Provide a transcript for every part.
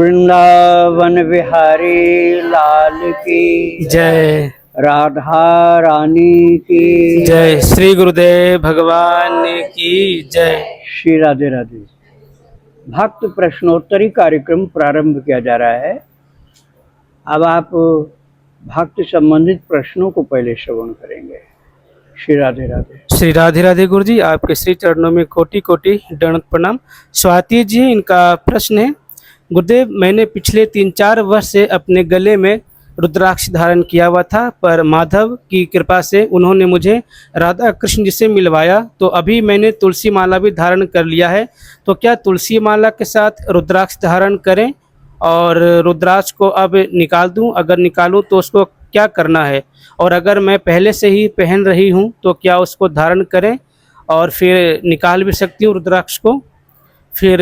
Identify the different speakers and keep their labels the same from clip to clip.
Speaker 1: वृंदावन बिहारी लाल की
Speaker 2: जय।
Speaker 1: राधा रानी की
Speaker 2: जय। श्री गुरुदेव भगवान की जय।
Speaker 1: श्री राधे राधे। भक्त प्रश्नोत्तरी कार्यक्रम प्रारंभ किया जा रहा है। अब आप भक्त संबंधित प्रश्नों को पहले श्रवण करेंगे। श्री राधे राधे।
Speaker 2: श्री राधे राधे गुरु जी, आपके श्री चरणों में कोटि कोटि दंडवत प्रणाम। स्वाति जी, इनका प्रश्न है, गुरुदेव मैंने पिछले 3-4 वर्ष से अपने गले में रुद्राक्ष धारण किया हुआ था, पर माधव की कृपा से उन्होंने मुझे राधा कृष्ण जी से मिलवाया, तो अभी मैंने तुलसी माला भी धारण कर लिया है। तो क्या तुलसी माला के साथ रुद्राक्ष धारण करें और रुद्राक्ष को अब निकाल दूं? अगर निकालूं तो उसको क्या करना है? और अगर मैं पहले से ही पहन रही हूं तो क्या उसको धारण करें और फिर निकाल भी सकती हूँ रुद्राक्ष को? फिर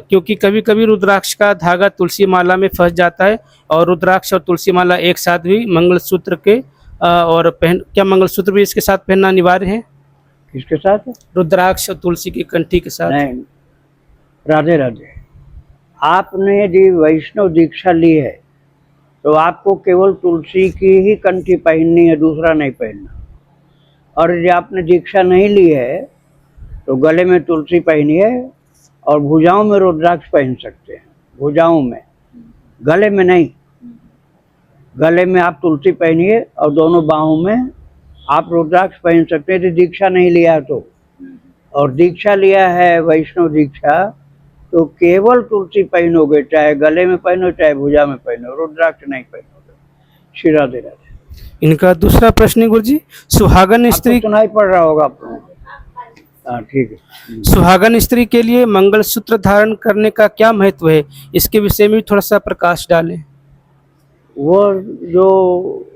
Speaker 2: क्योंकि कभी कभी रुद्राक्ष का धागा तुलसी माला में फंस जाता है, और रुद्राक्ष और तुलसी माला एक साथ भी मंगलसूत्र के और क्या मंगलसूत्र भी इसके साथ पहनना अनिवार्य है?
Speaker 1: किसके साथ? रुद्राक्ष
Speaker 2: और तुलसी की कंठी के साथ।
Speaker 1: नहीं। राधे राधे। आपने यदि वैष्णव दीक्षा ली है तो आपको केवल तुलसी की ही कंठी पहननी है, दूसरा नहीं पहनना। और यदि आपने दीक्षा नहीं ली है तो गले में तुलसी पहनिए और भुजाओं में रुद्राक्ष पहन सकते हैं। भुजाओं में, गले में नहीं। गले में आप तुलसी पहनिए और दोनों बाहों में आप रुद्राक्ष पहन सकते हैं यदि दीक्षा नहीं लिया तो। और दीक्षा लिया है वैष्णव दीक्षा तो केवल तुलसी पहनोगे, चाहे गले में पहनो चाहे भुजा में पहनो, रुद्राक्ष नहीं पहनोगे। श्री राधे राधे।
Speaker 2: इनका दूसरा प्रश्न है गुरु जी, सुहागन स्त्री
Speaker 1: सुनाई पड़ रहा होगा आपको। हाँ ठीक है।
Speaker 2: सुहागन स्त्री के लिए मंगलसूत्र धारण करने का क्या महत्व है? इसके विषय में भी थोड़ा सा प्रकाश डालें।
Speaker 1: वो जो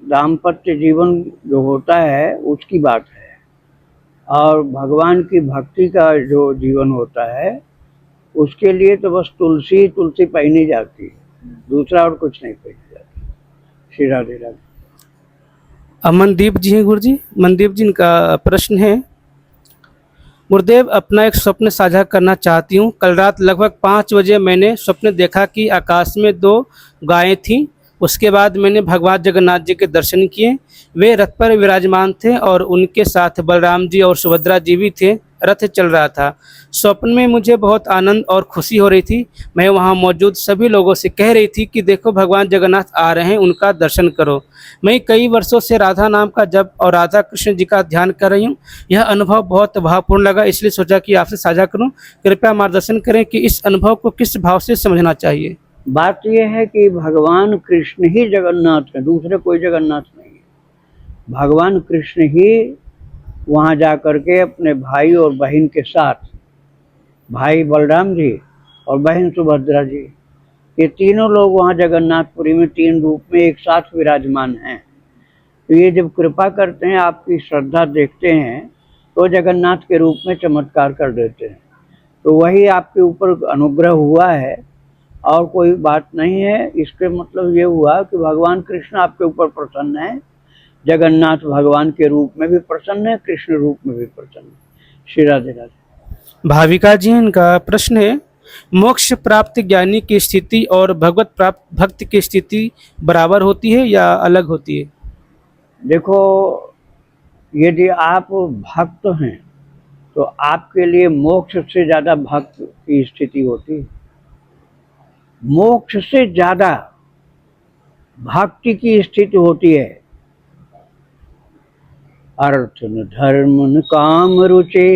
Speaker 1: दाम्पत्य जीवन जो होता है उसकी बात है, और भगवान की भक्ति का जो जीवन होता है उसके लिए तो बस तुलसी पहनी जाती है, दूसरा और कुछ नहीं पहनी जाती। श्री राधे राधे।
Speaker 2: अमनदीप जी हैं गुरु जी। मनदीप जी, इनका प्रश्न है, गुरुदेव अपना एक स्वप्न साझा करना चाहती हूँ। कल रात लगभग 5 बजे मैंने स्वप्न देखा कि आकाश में 2 गायें थीं। उसके बाद मैंने भगवान जगन्नाथ जी के दर्शन किए। वे रथ पर विराजमान थे और उनके साथ बलराम जी और सुभद्रा जी भी थे। रथ चल रहा था। स्वप्न में मुझे बहुत आनंद और खुशी हो रही थी। मैं वहां मौजूद सभी लोगों से कह रही थी कि देखो भगवान जगन्नाथ आ रहे हैं, उनका दर्शन करो। मैं कई वर्षों से राधा नाम का जप और राधा कृष्ण जी का ध्यान कर रही हूँ। यह अनुभव बहुत भावपूर्ण लगा, इसलिए सोचा कि आपसे साझा करूँ। कृपया मार्गदर्शन करें कि इस अनुभव को किस भाव से समझना चाहिए।
Speaker 1: बात यह है कि भगवान कृष्ण ही जगन्नाथ है, दूसरे कोई जगन्नाथ नहीं है। भगवान कृष्ण ही वहाँ जा कर के अपने भाई और बहन के साथ, भाई बलराम जी और बहन सुभद्रा जी, ये तीनों लोग वहाँ जगन्नाथपुरी में 3 रूप में एक साथ विराजमान हैं। तो ये जब कृपा करते हैं, आपकी श्रद्धा देखते हैं तो जगन्नाथ के रूप में चमत्कार कर देते हैं। तो वही आपके ऊपर अनुग्रह हुआ है और कोई बात नहीं है। इसके मतलब ये हुआ कि भगवान कृष्ण आपके ऊपर प्रसन्न है, जगन्नाथ भगवान के रूप में भी प्रसन्न है, कृष्ण रूप में भी प्रसन्न है। श्री राधे राधे।
Speaker 2: भाविका जी, इनका प्रश्न है, मोक्ष प्राप्त ज्ञानी की स्थिति और भगवत प्राप्त भक्त की स्थिति बराबर होती है या अलग होती है?
Speaker 1: देखो, यदि आप भक्त हैं तो आपके लिए मोक्ष से ज्यादा भक्त की स्थिति होती है। मोक्ष से ज्यादा भक्ति की स्थिति होती है। अर्थ न धर्म न काम रुचे,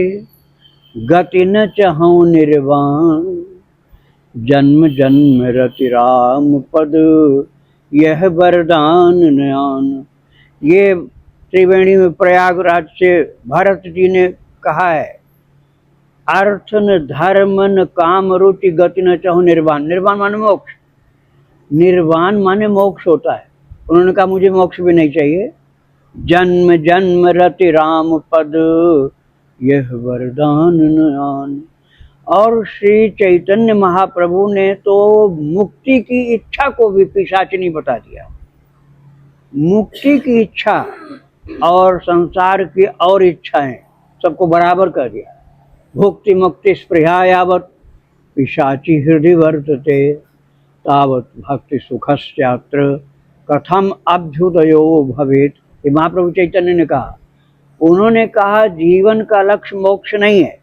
Speaker 1: गति न चाहूं निर्वाण, जन्म जन्म रति राम पद, यह वरदान नयान। ये त्रिवेणी में प्रयागराज से भरत जी ने कहा है। अर्थ न धर्म न काम रुचि, गति न चाहूं निर्वाण। निर्वाण माने मोक्ष, निर्वाण माने मोक्ष होता है। उन्होंने कहा मुझे मोक्ष भी नहीं चाहिए। जन्म जन्म रति राम पद, यह वरदान नयान। और श्री चैतन्य महाप्रभु ने तो मुक्ति की इच्छा को भी पिशाचिनी बता दिया। मुक्ति की इच्छा और संसार की और इच्छाएं सबको बराबर कर दिया। भुक्ति मुक्ति स्पृहा यावत पिशाची हृदय वर्तते तावत भक्ति सुखस्यात्र कथम अभ्युदयो भवेत। ये महाप्रभु चैतन्य ने कहा। उन्होंने कहा जीवन का लक्ष्य मोक्ष नहीं है,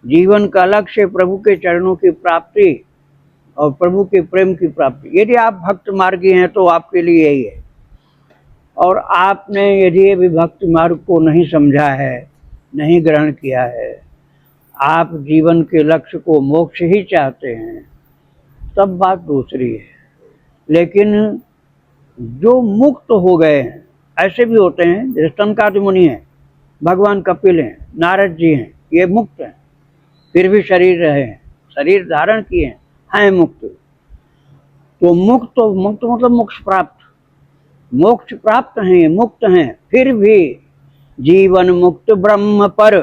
Speaker 1: जीवन का लक्ष्य प्रभु के चरणों की प्राप्ति और प्रभु के प्रेम की प्राप्ति। यदि आप भक्त मार्गी हैं तो आपके लिए यही है, और आपने यदि अभी भक्ति मार्ग को नहीं समझा है, नहीं ग्रहण किया है, आप जीवन के लक्ष्य को मोक्ष ही चाहते हैं, तब बात दूसरी है। लेकिन जो मुक्त हो गए हैं, ऐसे भी होते हैं, जैसे सनकादि मुनि हैं, भगवान कपिल हैं, नारद जी हैं, ये मुक्त हैं, फिर भी शरीर रहे हैं, शरीर धारण किए हैं मुक्त। तो मुक्त मतलब मोक्ष प्राप्त, मोक्ष प्राप्त हैं, मुक्त हैं, फिर भी जीवन मुक्त ब्रह्म पर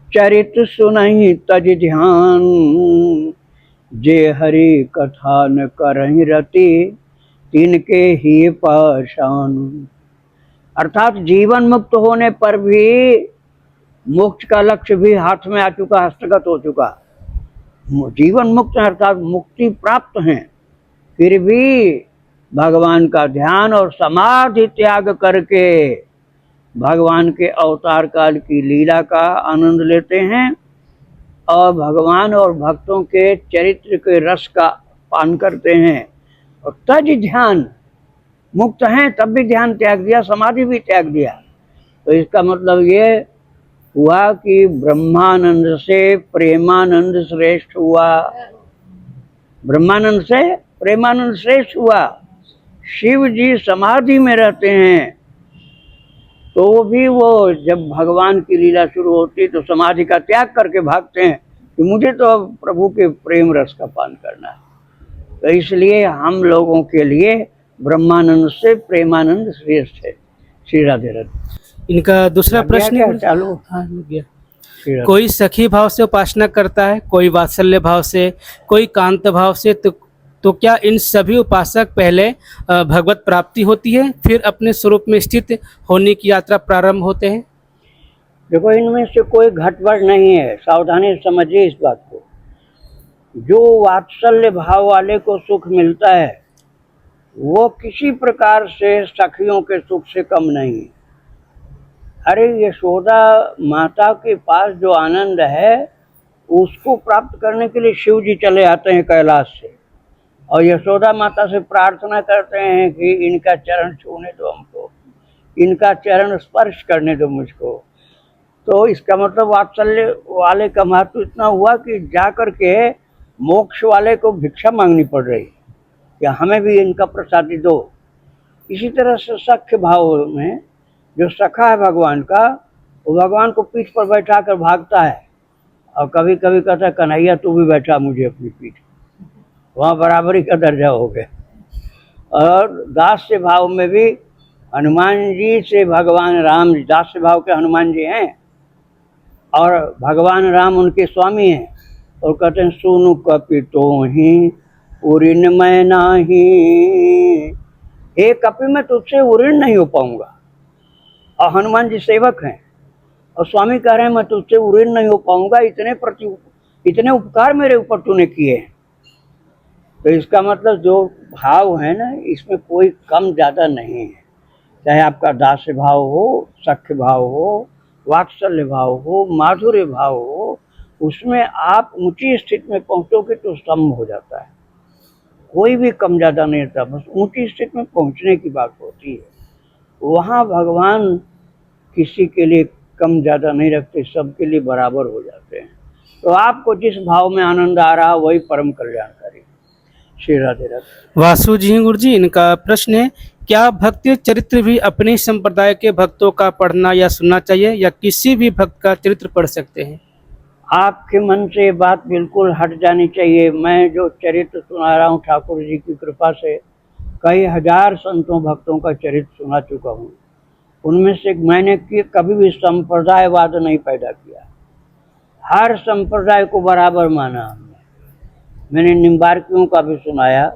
Speaker 1: चरित सुनहि तज ध्यान, जे हरि कथा न करहि रति तिनके ही पाषाण। अर्थात जीवन मुक्त होने पर भी मोक्ष का लक्ष्य भी हाथ में आ चुका, हस्तगत हो चुका। जीवन मुक्त अर्थात मुक्ति प्राप्त हैं, फिर भी भगवान का ध्यान और समाधि त्याग करके भगवान के अवतार काल की लीला का आनंद लेते हैं और भगवान और भक्तों के चरित्र के रस का पान करते हैं। और तज ध्यान, मुक्त हैं तब भी ध्यान त्याग दिया, समाधि भी त्याग दिया। तो इसका मतलब ये हुआ कि ब्रह्मानंद से प्रेमानंद श्रेष्ठ हुआ, ब्रह्मानंद से प्रेमानंद श्रेष्ठ हुआ। शिव जी समाधि में रहते हैं तो भी वो जब भगवान की लीला शुरू होती तो समाधि का त्याग करके भागते हैं कि मुझे तो अब प्रभु के प्रेम रस का पान करना है। तो इसलिए हम लोगों के लिए ब्रह्मानंद से प्रेमानंद श्रेष्ठ है। श्री राधे राधे।
Speaker 2: इनका दूसरा प्रश्न है,
Speaker 1: चालू।
Speaker 2: हाँ लग गया। कोई सखी भाव से उपासना करता है, कोई वात्सल्य भाव से, कोई कांत भाव से, तो क्या इन सभी उपासक पहले भगवत प्राप्ति होती है, फिर अपने स्वरूप में स्थित होने की यात्रा प्रारंभ होते हैं?
Speaker 1: देखो, इनमें से कोई घटबढ़ नहीं है, सावधानी समझिए इस बात को। जो वात्सल्य भाव वाले को सुख मिलता है वो किसी प्रकार से सखियों के सुख से कम नहीं है। अरे यशोदा माता के पास जो आनंद है उसको प्राप्त करने के लिए शिव जी चले आते हैं कैलाश से और यशोदा माता से प्रार्थना करते हैं कि इनका चरण छूने दो हमको, इनका चरण स्पर्श करने दो मुझको। तो इसका मतलब वात्सल्य वाले का महत्व इतना हुआ कि जाकर के मोक्ष वाले को भिक्षा मांगनी पड़ रही कि हमें भी इनका प्रसादी दो। इसी तरह से सख्य भाव में जो सखा है भगवान का, वो भगवान को पीठ पर बैठा कर भागता है और कभी कभी कहता है कन्हैया तू भी बैठा मुझे अपनी पीठ, वहाँ बराबरी का दर्जा हो गया। और दास्य भाव में भी हनुमान जी से भगवान राम, दास्य भाव के हनुमान जी हैं और भगवान राम उनके स्वामी हैं और कहते हैं सुनु कपि तोहि उरिन मैं नाही, हे कपि मैं तुझसे उरिन नहीं हो पाऊंगा। और हनुमान जी सेवक हैं और स्वामी कह रहे हैं मैं तुझसे उरिन नहीं हो पाऊंगा, इतने उपकार मेरे ऊपर तूने किए। तो इसका मतलब जो भाव है ना, इसमें कोई कम ज़्यादा नहीं है। चाहे आपका दास्य भाव हो, सख्य भाव हो, वात्सल्य भाव हो, माधुर्य भाव हो, उसमें आप ऊंची स्थिति में पहुंचोगे तो स्तंभ हो जाता है। कोई भी कम ज़्यादा नहीं रहता, बस ऊंची स्थिति में पहुंचने की बात होती है। वहाँ भगवान किसी के लिए कम ज़्यादा नहीं रखते, सबके लिए बराबर हो जाते हैं। तो आपको जिस भाव में आनंद आ रहा वही परम कल्याणकारी। श्री राधे राधे।
Speaker 2: वासु जी गुरु जी, इनका प्रश्न है, क्या भक्ति चरित्र भी अपने संप्रदाय के भक्तों का पढ़ना या सुनना चाहिए या किसी भी भक्त का चरित्र पढ़ सकते हैं?
Speaker 1: आपके मन से बात बिल्कुल हट जानी चाहिए। मैं जो चरित्र सुना रहा हूँ ठाकुर जी की कृपा से कई हजार संतों भक्तों का चरित्र सुना चुका हूँ। उनमें से मैंने कभी भी संप्रदायवाद नहीं पैदा किया, हर संप्रदाय को बराबर माना हमने। मैंने निम्बार्कियों का भी सुनाया,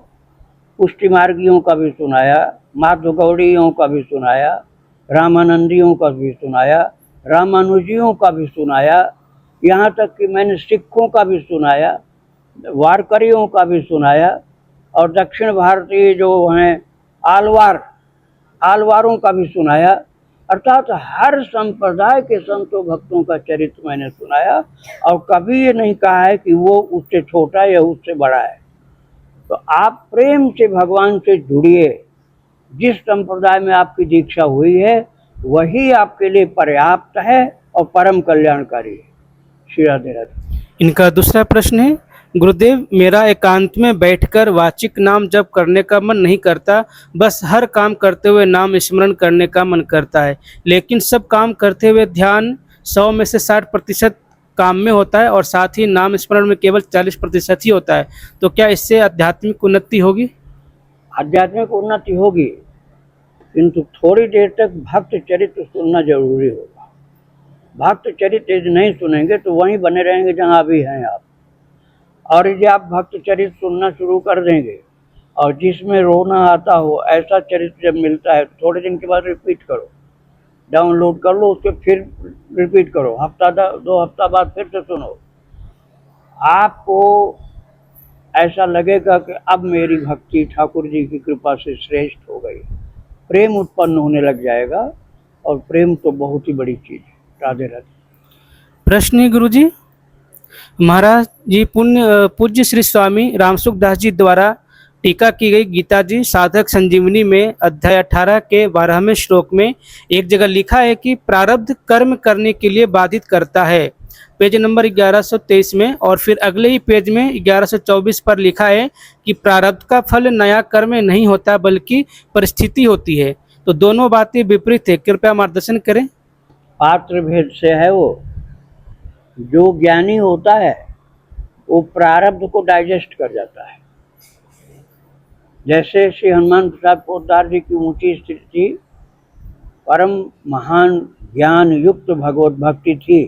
Speaker 1: पुष्टि मार्गियों का भी सुनाया, माधव गौड़ियों का भी सुनाया, रामानंदियों का भी सुनाया, रामानुजियों का भी सुनाया, यहाँ तक कि मैंने सिखों का भी सुनाया। वारकरियों का भी सुनाया, और दक्षिण भारतीय जो हैं आलवारों का भी सुनाया। अर्थात हर संप्रदाय के संतों भक्तों का चरित्र मैंने सुनाया, और कभी ये नहीं कहा है कि वो उससे छोटा या उससे बड़ा है। तो आप प्रेम से भगवान से जुड़िए। जिस संप्रदाय में आपकी दीक्षा हुई है वही आपके लिए पर्याप्त है और परम कल्याणकारी है। श्री राधे राधे।
Speaker 2: इनका दूसरा प्रश्न है, गुरुदेव मेरा एकांत में बैठकर वाचिक नाम जप करने का मन नहीं करता, बस हर काम करते हुए नाम स्मरण करने का मन करता है, लेकिन सब काम करते हुए ध्यान 100 में से 60% काम में होता है और साथ ही नाम स्मरण में केवल 40% ही होता है, तो क्या इससे आध्यात्मिक उन्नति होगी?
Speaker 1: आध्यात्मिक उन्नति होगी, किंतु थोड़ी देर तक भक्त चरित्र सुनना जरूरी होगा। भक्त चरित्र यदि नहीं सुनेंगे तो वहीं बने रहेंगे जहाँ अभी हैं आप। और यदि आप भक्त चरित्र सुनना शुरू कर देंगे और जिसमें रोना आता हो ऐसा चरित्र जब मिलता है, थोड़े दिन के बाद रिपीट करो, डाउनलोड कर लो उसके, फिर रिपीट करो, हफ्ता 2 हफ्ता बाद फिर से सुनो। आपको ऐसा लगेगा कि अब मेरी भक्ति ठाकुर जी की कृपा से श्रेष्ठ हो गई, प्रेम उत्पन्न होने लग जाएगा, और प्रेम तो बहुत ही बड़ी चीज है। राधे राधे।
Speaker 2: प्रश्न है गुरु जी, महाराज जी पूज्य श्री स्वामी रामसुख दास जी द्वारा टीका की गई गीता जी साधक संजीवनी में अध्याय 18 के 12वें श्लोक में एक जगह लिखा है कि प्रारब्ध कर्म करने के लिए बाधित करता है, पेज नंबर 1123 में, और फिर अगले ही पेज में 1124 पर लिखा है कि प्रारब्ध का फल नया कर्म नहीं होता बल्कि परिस्थिति होती है। तो दोनों बातें विपरीत है, कृपया मार्गदर्शन करें।
Speaker 1: पात्र भेद से है वो। जो ज्ञानी होता है वो प्रारब्ध को डाइजेस्ट कर जाता है। जैसे श्री हनुमान प्रसाद पोद्दार जी की ऊंची स्थिति थी, परम महान ज्ञान युक्त भगवत भक्ति थी,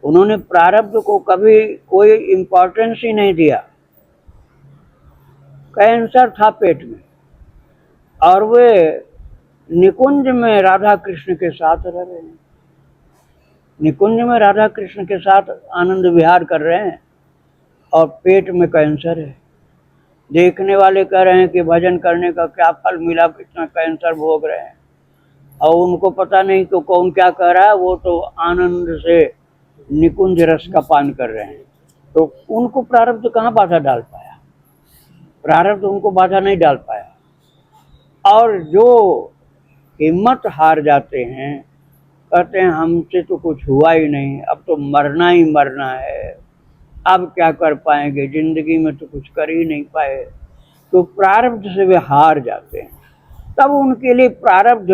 Speaker 1: उन्होंने प्रारब्ध को कभी कोई इम्पोर्टेंस ही नहीं दिया। कैंसर था पेट में और वे निकुंज में राधा कृष्ण के साथ रह रहे हैं, निकुंज में राधा कृष्ण के साथ आनंद विहार कर रहे हैं, और पेट में कैंसर है। देखने वाले कह रहे हैं कि भजन करने का क्या फल मिला, इतना कैंसर भोग रहे हैं, और उनको पता नहीं कि कौन क्या कह रहा है, वो तो आनंद से निकुंज रस का पान कर रहे हैं। तो उनको प्रारब्ध कहाँ बाधा डाल पाया, प्रारब्ध उनको बाधा नहीं डाल पाया। और जो हिम्मत हार जाते हैं, कहते हैं हमसे तो कुछ हुआ ही नहीं, अब तो मरना ही मरना है, अब क्या कर पाएंगे, जिंदगी में तो कुछ कर ही नहीं पाए, तो प्रारब्ध से वे हार जाते हैं। तब उनके लिए प्रारब्ध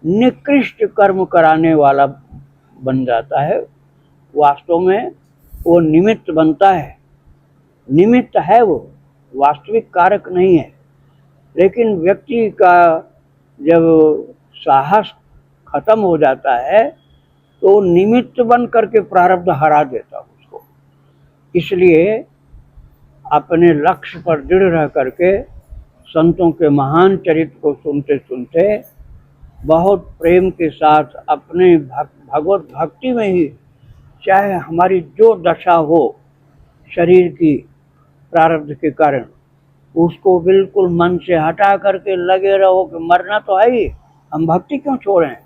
Speaker 1: निकृष्ट कर्म कराने वाला बन जाता है। वास्तव में वो निमित्त बनता है, निमित्त है वो, वास्तविक कारक नहीं है। लेकिन व्यक्ति का जब साहस खत्म हो जाता है तो निमित्त बन करके प्रारब्ध हरा देता उसको। इसलिए अपने लक्ष्य पर दृढ़ रह करके संतों के महान चरित्र को सुनते सुनते बहुत प्रेम के साथ अपने भगवत भक्ति में ही, चाहे हमारी जो दशा हो शरीर की प्रारब्ध के कारण, उसको बिल्कुल मन से हटा करके लगे रहो कि मरना तो है ही, हम भक्ति क्यों छोड़ें,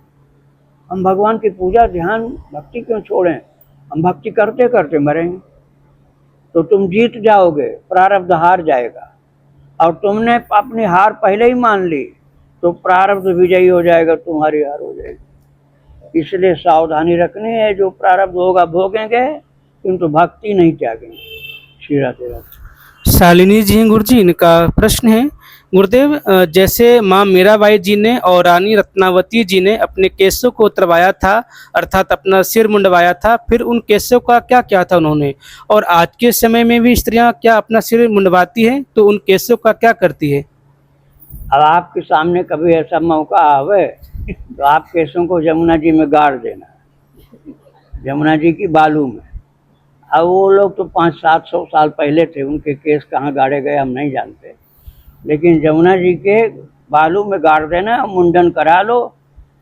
Speaker 1: हम भगवान की पूजा ध्यान भक्ति क्यों छोड़ें, हम भक्ति करते करते मरेंगे। तो तुम जीत जाओगे, प्रारब्ध हार जाएगा, और तुमने अपनी हार पहले ही मान ली तो प्रारब्ध विजयी हो जाएगा, तुम्हारी हार हो जाएगी। इसलिए सावधानी रखनी है, जो प्रारब्ध होगा भोगेंगे किंतु भक्ति नहीं त्यागेंगे। श्री राधे राधे।
Speaker 2: शालिनी जी गुरु जी, इनका प्रश्न है, गुरुदेव जैसे माँ मीराबाई जी ने और रानी रत्नावती जी ने अपने केसों को उतरवाया था, अर्थात अपना सिर मुंडवाया था, फिर उन केसों का क्या किया था उन्होंने, और आज के समय में भी स्त्रियां क्या अपना सिर मुंडवाती हैं, तो उन केसों का क्या करती है?
Speaker 1: अब आपके सामने कभी ऐसा मौका आवे तो आप केसों को यमुना जी में गाड़ देना, यमुना जी की बालू में। अब वो लोग तो 500-700 साल पहले थे, उनके केस कहाँ गाड़े गए हम नहीं जानते, लेकिन यमुना जी के बालू में गाड़ देना, मुंडन करा लो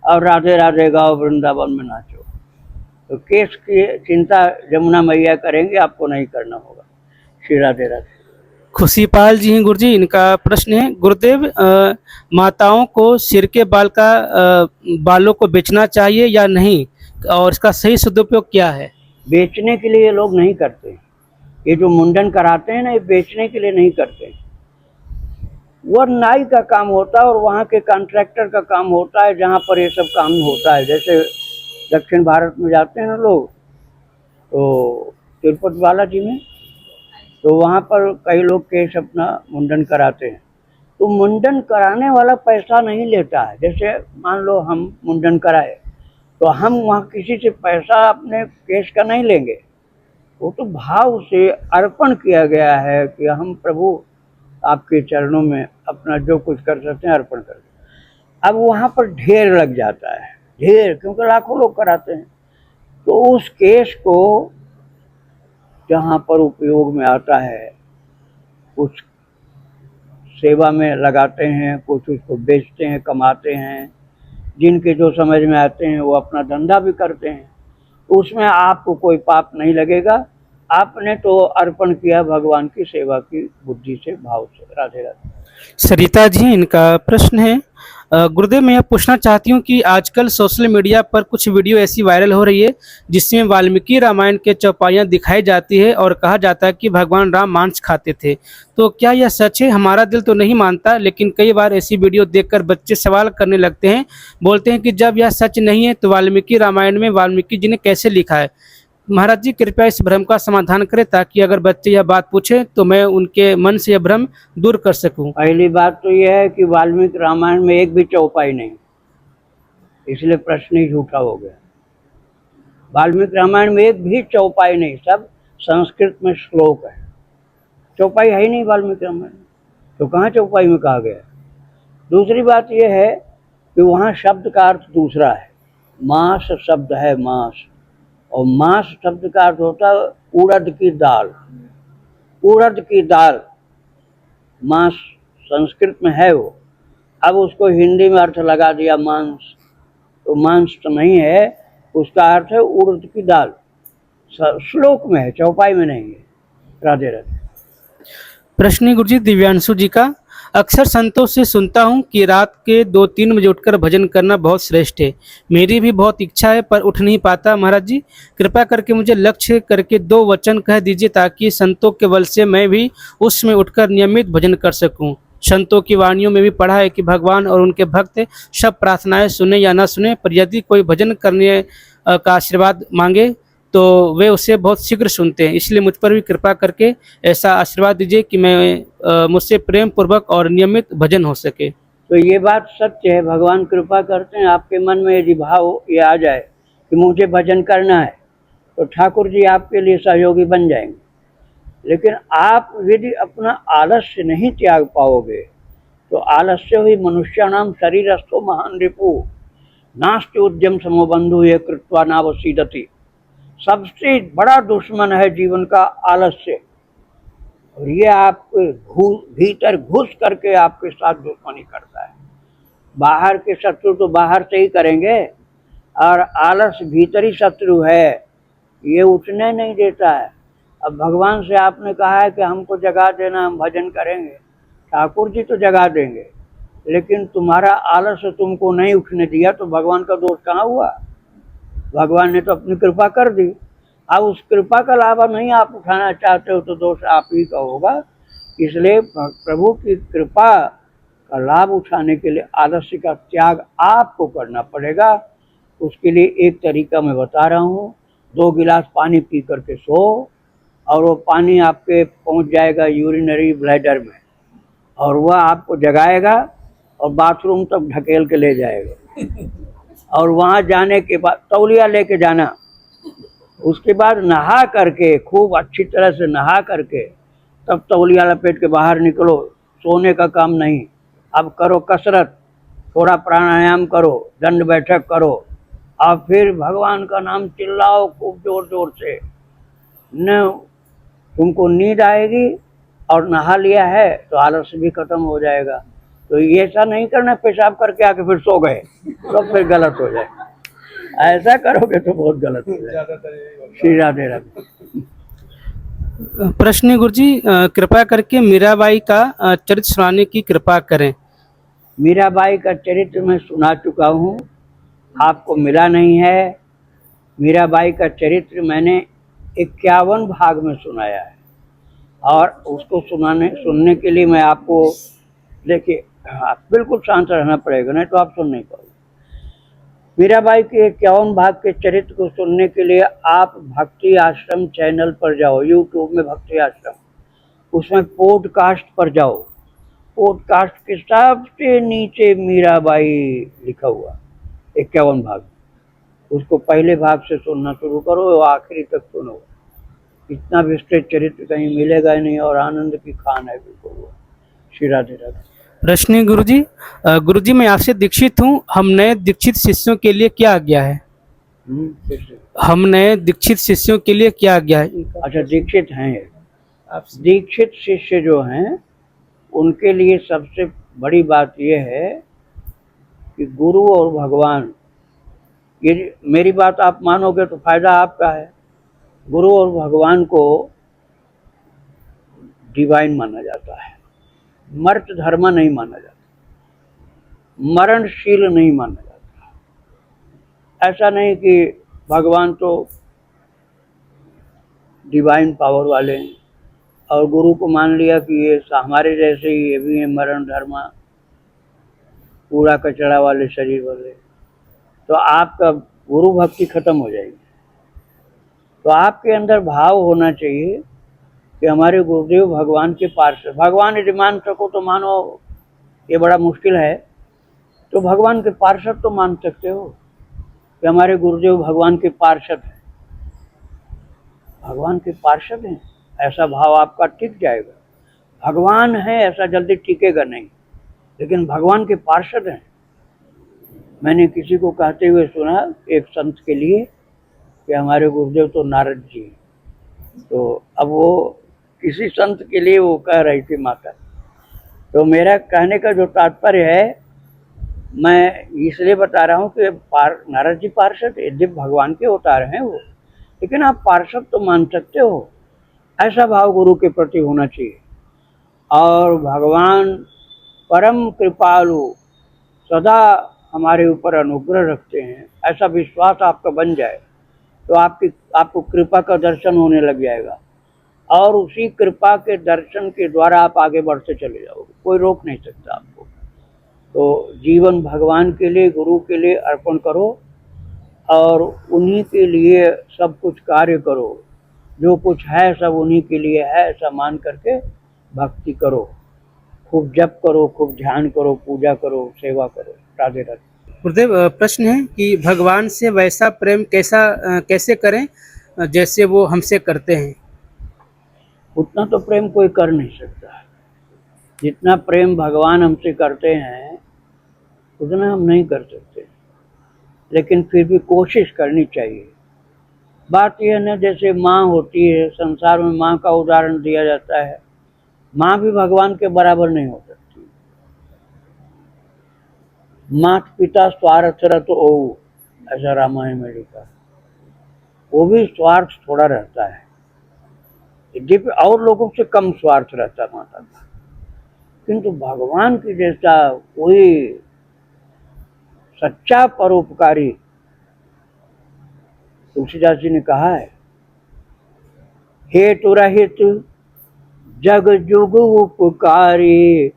Speaker 1: और राधे राधे गाओ, वृंदावन में नाचो। तो केस की चिंता यमुना मैया करेंगे, आपको नहीं करना होगा। श्री राधे राधे।
Speaker 2: खुशीपाल जी हैं गुरुजी, इनका प्रश्न है गुरुदेव, माताओं को सिर के बालों को बेचना चाहिए या नहीं, और इसका सही सदुपयोग क्या है?
Speaker 1: बेचने के लिए ये लोग नहीं करते। ये जो मुंडन कराते हैं ना, ये बेचने के लिए नहीं करते। वह नाई का काम होता है और वहाँ के कॉन्ट्रैक्टर का काम होता है, जहाँ पर ये सब काम होता है। जैसे दक्षिण भारत में जाते हैं ना लोग, तो तिरुपति बालाजी में, तो वहाँ पर कई लोग केस अपना मुंडन कराते हैं। तो मुंडन कराने वाला पैसा नहीं लेता है। जैसे मान लो हम मुंडन कराए, तो हम वहाँ किसी से पैसा अपने केस का नहीं लेंगे। वो तो भाव से अर्पण किया गया है कि हम प्रभु आपके चरणों में अपना जो कुछ कर सकते हैं अर्पण कर दें। अब वहाँ पर ढेर लग जाता है, ढेर, क्योंकि लाखों लोग कराते हैं। तो उस केस को जहाँ पर उपयोग में आता है, कुछ सेवा में लगाते हैं, कुछ उसको बेचते हैं, कमाते हैं। जिनके जो समझ में आते हैं वो अपना धंधा भी करते हैं। तो उसमें आपको कोई पाप नहीं लगेगा। आपने तो अर्पण किया भगवान की सेवा की बुद्धि से, भाव से। राधे राधे।
Speaker 2: सरिता जी, इनका प्रश्न है गुरुदेव, मैं यह पूछना चाहती हूँ कि आजकल सोशल मीडिया पर कुछ वीडियो ऐसी वायरल हो रही है जिसमें वाल्मीकि रामायण के चौपाइयाँ दिखाई जाती है और कहा जाता है कि भगवान राम मांस खाते थे। तो क्या यह सच है? हमारा दिल तो नहीं मानता, लेकिन कई बार ऐसी वीडियो देखकर बच्चे सवाल करने लगते हैं, बोलते हैं कि जब यह सच नहीं है तो वाल्मीकि रामायण में वाल्मीकि जी ने कैसे लिखा है? महाराज जी कृपया इस भ्रम का समाधान करें, ताकि अगर बच्चे यह बात पूछे तो मैं उनके मन से यह भ्रम दूर कर सकूं।
Speaker 1: पहली बात तो यह है कि वाल्मीकि रामायण में एक भी चौपाई नहीं, इसलिए प्रश्न ही झूठा हो गया। वाल्मीकि रामायण में एक भी चौपाई नहीं, सब संस्कृत में श्लोक है। चौपाई है ही नहीं वाल्मीकि रामायण में, तो कहाँ चौपाई में कहा गया? दूसरी बात यह है कि वहाँ शब्द का अर्थ दूसरा है। मांस शब्द है, मांस, और मांस शब्द का अर्थ होता है उड़द की दाल। उड़द की दाल मांस संस्कृत में है वो। अब उसको हिंदी में अर्थ लगा दिया मांस, तो मांस तो नहीं है, उसका अर्थ है उड़द की दाल। श्लोक में है, चौपाई में नहीं है। राधे राधे।
Speaker 2: प्रश्न गुरुजी दिव्यांशु जी का, अक्सर संतों से सुनता हूँ कि रात के 2-3 बजे उठकर भजन करना बहुत श्रेष्ठ है। मेरी भी बहुत इच्छा है पर उठ नहीं पाता। महाराज जी कृपा करके मुझे लक्ष्य करके 2 वचन कह दीजिए, ताकि संतों के बल से मैं भी उस समय उठकर नियमित भजन कर सकूं। संतों की वाणियों में भी पढ़ा है कि भगवान और उनके भक्त सब प्रार्थनाएं सुने या ना सुने, पर यदि कोई भजन करने का आशीर्वाद मांगे तो वे उसे बहुत शीघ्र सुनते हैं। इसलिए मुझ पर भी कृपा करके ऐसा आशीर्वाद दीजिए कि मैं मुझसे प्रेम पूर्वक और नियमित भजन हो सके।
Speaker 1: तो ये बात सत्य है, भगवान कृपा करते हैं। आपके मन में यदि भाव ये आ जाए कि मुझे भजन करना है, तो ठाकुर जी आपके लिए सहयोगी बन जाएंगे। लेकिन आप यदि अपना आलस्य नहीं त्याग पाओगे, तो आलस्य ही मनुष्याणाम शरीरस्थो महान रिपु नास्ति उद्यम समो बंधु ये कृत्वा नावसीदति। सबसे बड़ा दुश्मन है जीवन का आलस्य, और ये आपके भीतर घुस करके आपके साथ दुश्मनी करता है। बाहर के शत्रु तो बाहर से ही करेंगे, और आलस भीतरी शत्रु है, ये उठने नहीं देता है। अब भगवान से आपने कहा है कि हमको जगा देना, हम भजन करेंगे, ठाकुर जी तो जगा देंगे, लेकिन तुम्हारा आलस तुमको नहीं उठने दिया, तो भगवान का दोष कहाँ हुआ? भगवान ने तो अपनी कृपा कर दी। अब उस कृपा का लाभ नहीं आप उठाना चाहते हो, तो दोष आप ही का होगा। इसलिए प्रभु की कृपा का लाभ उठाने के लिए आलस्य का त्याग आपको करना पड़ेगा। उसके लिए एक तरीका मैं बता रहा हूँ। 2 गिलास पानी पी करके सो, और वो पानी आपके पहुँच जाएगा यूरिनरी ब्लैडर में, और वह आपको जगाएगा और बाथरूम तक ढकेल के ले जाएगा। और वहाँ जाने के बाद तौलिया लेके जाना, उसके बाद नहा करके, खूब अच्छी तरह से नहा करके, तब तौलिया लपेट के बाहर निकलो। सोने का काम नहीं। अब करो कसरत, थोड़ा प्राणायाम करो, दंड बैठक करो, और फिर भगवान का नाम चिल्लाओ खूब जोर जोर से। न तुमको नींद आएगी, और नहा लिया है तो आलस्य भी खत्म हो जाएगा। तो ये ऐसा नहीं करना पेशाब करके आके फिर सो गए, तो फिर गलत हो जाएगा। ऐसा करोगे तो बहुत गलत हो जाएगा। श्री राधे राधे।
Speaker 2: प्रश्न है गुरुजी, कृपया करके मीराबाई का चरित्र सुनाने की कृपा करें।
Speaker 1: मीराबाई का चरित्र मैं सुना चुका हूँ, आपको मिला नहीं है। मीराबाई का चरित्र मैंने 51 भाग में सुनाया है, और उसको सुनने के लिए मैं आपको, देखिए, आप बिल्कुल शांत रहना पड़ेगा, नहीं तो आप सुन नहीं पाओगे। मीराबाई के 51 भाग के चरित्र को सुनने के लिए आप भक्ति आश्रम चैनल पर जाओ, यूट्यूब में भक्ति आश्रम, उसमें पॉडकास्ट पर जाओ। पॉडकास्ट के सबसे नीचे मीराबाई लिखा हुआ 51 भाग, उसको पहले भाग से सुनना शुरू करो और आखिरी तक सुनो। इतना विस्तृत चरित्र कहीं मिलेगा ही नहीं, और आनंद की खान है बिल्कुल वो। श्री राधे राधे।
Speaker 2: प्रश्न है गुरुजी, गुरुजी मैं आपसे दीक्षित हूँ, हम नए दीक्षित शिष्यों के लिए क्या आज्ञा है?
Speaker 1: फिर से।
Speaker 2: हम नए दीक्षित शिष्यों के लिए क्या आज्ञा है?
Speaker 1: अच्छा, दीक्षित हैं ये। दीक्षित शिष्य जो हैं उनके लिए सबसे बड़ी बात यह है कि गुरु और भगवान, ये मेरी बात आप मानोगे तो फायदा आपका है। गुरु और भगवान को डिवाइन माना जाता है, मर्त धर्म नहीं माना जाता, मरणशील नहीं माना जाता। ऐसा नहीं कि भगवान तो डिवाइन पावर वाले हैं और गुरु को मान लिया कि ये हमारे जैसे ही ये भी है मरण धर्म, पूरा कचरा वाले शरीर वाले, तो आपका गुरु भक्ति खत्म हो जाएगी। तो आपके अंदर भाव होना चाहिए कि हमारे गुरुदेव भगवान के पार्षद। भगवान यदि मान सको तो मानो, ये बड़ा मुश्किल है, तो भगवान के पार्षद तो मान सकते हो कि हमारे गुरुदेव भगवान के पार्षद हैं, भगवान के पार्षद हैं, ऐसा भाव आपका टिक जाएगा। भगवान है ऐसा जल्दी टिकेगा नहीं, लेकिन भगवान के पार्षद हैं। मैंने किसी को कहते हुए सुना एक संत के लिए कि हमारे गुरुदेव तो नारद जी हैं। तो अब वो किसी संत के लिए वो कह रही थी माता। तो मेरा कहने का जो तात्पर्य है, मैं इसलिए बता रहा हूँ कि नारद जी पार्षद, यद्यपि भगवान के अवतार हैं वो, लेकिन आप पार्षद तो मान सकते हो। ऐसा भाव गुरु के प्रति होना चाहिए। और भगवान परम कृपालु, सदा हमारे ऊपर अनुग्रह रखते हैं, ऐसा विश्वास आपका बन जाए तो आपको कृपा का दर्शन होने लग जाएगा, और उसी कृपा के दर्शन के द्वारा आप आगे बढ़ते चले जाओगे, कोई रोक नहीं सकता आपको। तो जीवन भगवान के लिए, गुरु के लिए अर्पण करो और उन्हीं के लिए सब कुछ कार्य करो। जो कुछ है सब उन्हीं के लिए है, ऐसा मान करके भक्ति करो, खूब जप करो, खूब ध्यान करो, पूजा करो, सेवा करो। राधे राधे।
Speaker 2: गुरुदेव प्रश्न है कि भगवान से वैसा प्रेम कैसे करें जैसे वो हमसे करते हैं?
Speaker 1: उतना तो प्रेम कोई कर नहीं सकता। जितना प्रेम भगवान हमसे करते हैं उतना हम नहीं कर सकते, लेकिन फिर भी कोशिश करनी चाहिए। बात यह न, जैसे माँ होती है, संसार में माँ का उदाहरण दिया जाता है, माँ भी भगवान के बराबर नहीं हो सकती। माता पिता स्वार्थरत ओ, ऐसा रामायण में लिखा। वो भी स्वार्थ थोड़ा रहता है, यद्यपि और लोगों से कम स्वार्थ रहता है माता का, किंतु भगवान की जैसा कोई सच्चा परोपकारी, तुलसीदास जी ने कहा है, हेतु रहित जग जुग उपकारी,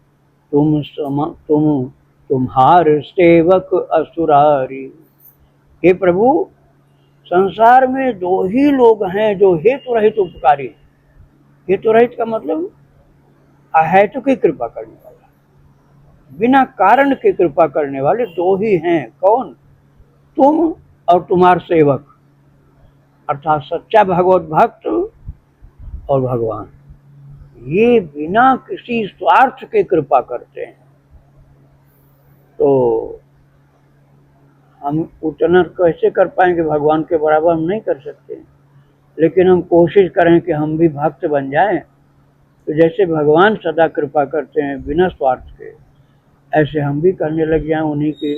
Speaker 1: तुम्हार सेवक असुरारी। हे प्रभु, संसार में दो ही लोग हैं जो हेतु रहित उपकारी। हेतु रहित का मतलब अहेतु की कृपा करने वाला, बिना कारण की कृपा करने वाले दो ही हैं। कौन? तुम और तुम्हार सेवक, अर्थात सच्चा भगवत भक्त और भगवान। ये बिना किसी स्वार्थ के कृपा करते हैं। तो हम उतना कैसे कर पाएंगे? भगवान के बराबर हम नहीं कर सकते, लेकिन हम कोशिश करें कि हम भी भक्त बन जाएं। तो जैसे भगवान सदा कृपा करते हैं बिना स्वार्थ के, ऐसे हम भी करने लग जाएं उन्हीं के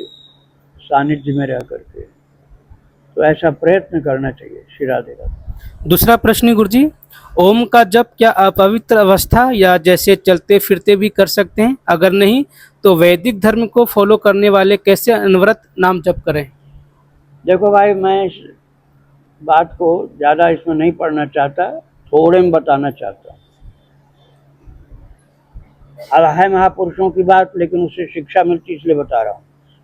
Speaker 1: सानिध्य में रह करके। तो ऐसा प्रयत्न करना चाहिए। श्री राधे राधे।
Speaker 2: दूसरा प्रश्न है गुरुजी, ओम का जप क्या अपवित्र अवस्था या जैसे चलते फिरते भी कर सकते हैं? अगर नहीं तो वैदिक धर्म को फॉलो करने वाले कैसे अनवरत नाम जप करें?
Speaker 1: देखो भाई, मैं इस बात को ज़्यादा इसमें नहीं पढ़ना चाहता, थोड़े में बताना चाहता हूँ। अब है महापुरुषों की बात, लेकिन उससे शिक्षा मिलती इसलिए बता रहा हूँ।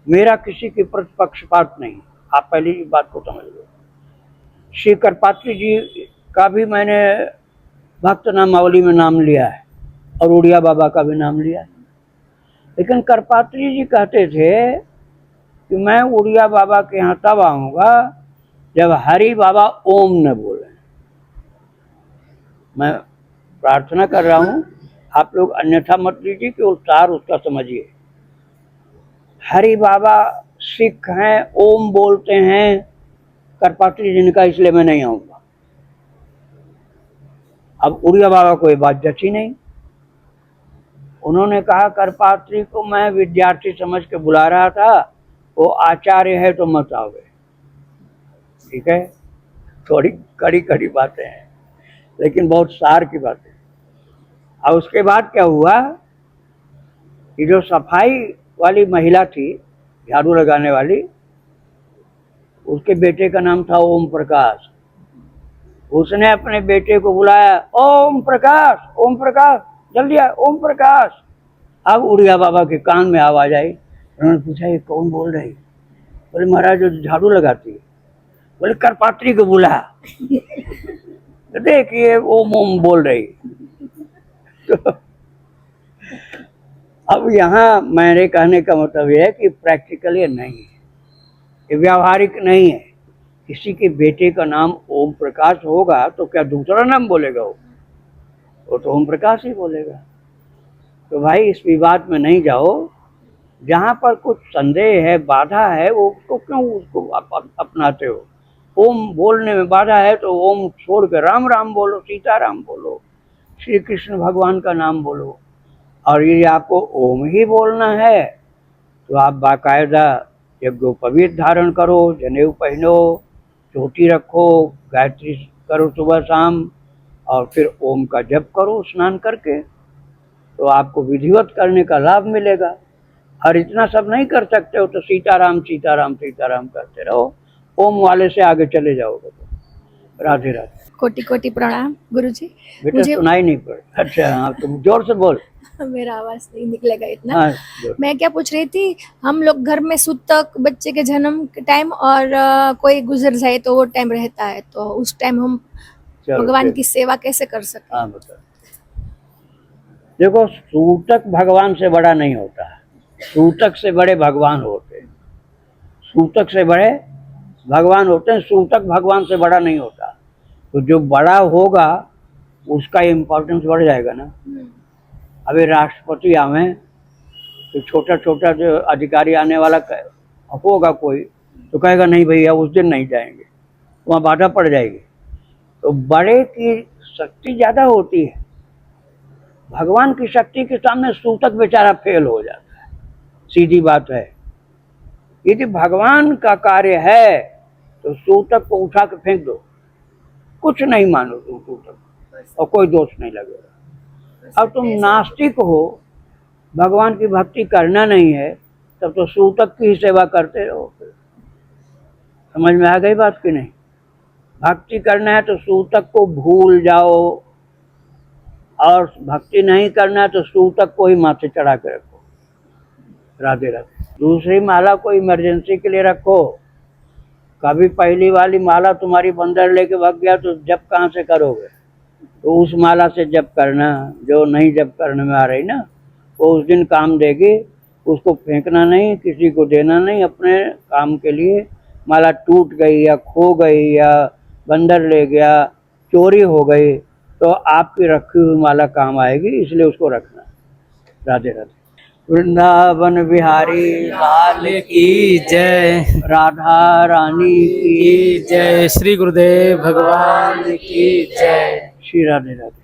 Speaker 1: मेरा किसी के प्रति पक्षपात नहीं, आप पहली बात को समझ लो। श्री करपात्री जी का भी मैंने भक्त नामावली में नाम लिया है और उड़िया बाबा का भी नाम लिया है, लेकिन करपात्री जी कहते थे कि मैं उड़िया बाबा के यहाँ तब आऊँगा जब हरि बाबा ओम न बोले। मैं प्रार्थना कर रहा हूँ, आप लोग अन्यथा मत लीजिए, कि सार उसका समझिए। हरि बाबा सिख हैं, ओम बोलते हैं करपात्री जिनका, इसलिए मैं नहीं आऊँगा। अब उड़िया बाबा को ये बात जची नहीं। उन्होंने कहा करपात्री को मैं विद्यार्थी समझ के बुला रहा था, वो आचार्य है तो मत आओगे। ठीक है, थोड़ी कड़ी कड़ी बातें हैं, लेकिन बहुत सार की बातें। और उसके बाद क्या हुआ कि जो सफाई वाली महिला थी, झाड़ू लगाने वाली, उसके बेटे का नाम था ओम प्रकाश। उसने अपने बेटे को बुलाया, ओम प्रकाश, ओम प्रकाश, जल्दी आ, ओम प्रकाश। अब उड़िया बाबा के कान में आवाज आई। उन्होंने पूछा ये कौन बोल रही? बोले महाराज जो झाड़ू लगाती है। बोले करपात्री को बुला। देखिए ओम ओम बोल रही। तो अब यहाँ मेरे कहने का मतलब यह है कि प्रैक्टिकल ये नहीं है, ये व्यावहारिक नहीं है। किसी के बेटे का नाम ओम प्रकाश होगा तो क्या दूसरा नाम बोलेगा? वो तो ओम प्रकाश ही बोलेगा। तो भाई इस विवाद में नहीं जाओ। जहाँ पर कुछ संदेह है, बाधा है, वो उसको क्यों उसको अपनाते हो? ओम बोलने में बाधा है तो ओम छोड़ कर राम राम बोलो, सीताराम बोलो, श्री कृष्ण भगवान का नाम बोलो। और ये आपको ओम ही बोलना है तो आप बाकायदा यज्ञोपवीत धारण करो, जनेऊ पहनो, चोटी रखो, गायत्री करो सुबह शाम, और फिर ओम का जप करो स्नान करके, तो आपको विधिवत करने का लाभ मिलेगा। और इतना सब नहीं कर सकते हो तो सीताराम सीताराम सीताराम करते रहो, ओम वाले से आगे चले जाओगे। तो राधे राधे।
Speaker 3: कोटि कोटि प्रणाम गुरुजी।
Speaker 1: बेटा सुनाई नहीं पड़। अच्छा हाँ, तुम जोर से बोल।
Speaker 3: मेरा आवाज नहीं निकलेगा इतना।
Speaker 1: हाँ,
Speaker 3: मैं क्या पूछ रही थी, हम लोग घर में सूतक बच्चे के जन्म के टाइम और कोई गुजर जाए तो वो टाइम रहता है, तो उस टाइम हम भगवान की सेवा कैसे कर सकते?
Speaker 1: हाँ बता। देखो, सूतक भगवान से बड़ा नहीं होता है, सूतक से बड़े भगवान होते हैं। सूतक से बड़े भगवान होते हैं, सूतक भगवान से बड़ा नहीं होता। तो जो बड़ा होगा उसका इम्पोर्टेंस बढ़ जाएगा ना। अभी राष्ट्रपति आवे तो छोटा छोटा जो अधिकारी आने वाला होगा कोई, तो कहेगा नहीं भैया उस दिन नहीं जाएंगे, वहाँ बाधा पड़ जाएगी। तो बड़े की शक्ति ज़्यादा होती है, भगवान की शक्ति के सामने सूतक बेचारा फेल हो जाता है। सीधी बात है, यदि भगवान का कार्य है तो सूतक को उठा के फेंक दो, कुछ नहीं मानो तुम सूतक, और कोई दोष नहीं लगेगा। अब तुम नास्तिक हो, भगवान की भक्ति करना नहीं है, तब तो सूतक की ही सेवा करते रहो। समझ में आ गई बात कि नहीं? भक्ति करना है तो सूतक को भूल जाओ, और भक्ति नहीं करना है तो सूतक को ही माथे चढ़ा के रखो। राधे राधे। दूसरी माला को इमरजेंसी के लिए रखो। कभी पहली वाली माला तुम्हारी बंदर लेके भाग गया तो जप कहाँ से करोगे? तो उस माला से जप करना, जो नहीं जप करने में आ रही ना, वो उस दिन काम देगी। उसको फेंकना नहीं, किसी को देना नहीं, अपने काम के लिए। माला टूट गई या खो गई या बंदर ले गया, चोरी हो गई, तो आपकी रखी हुई माला काम आएगी, इसलिए उसको रखना। राधे राधे। वृंदावन बिहारी लाल
Speaker 2: की जय,
Speaker 1: राधा रानी की
Speaker 2: जय, श्री गुरुदेव भगवान की जय।
Speaker 1: श्री राधे राधे।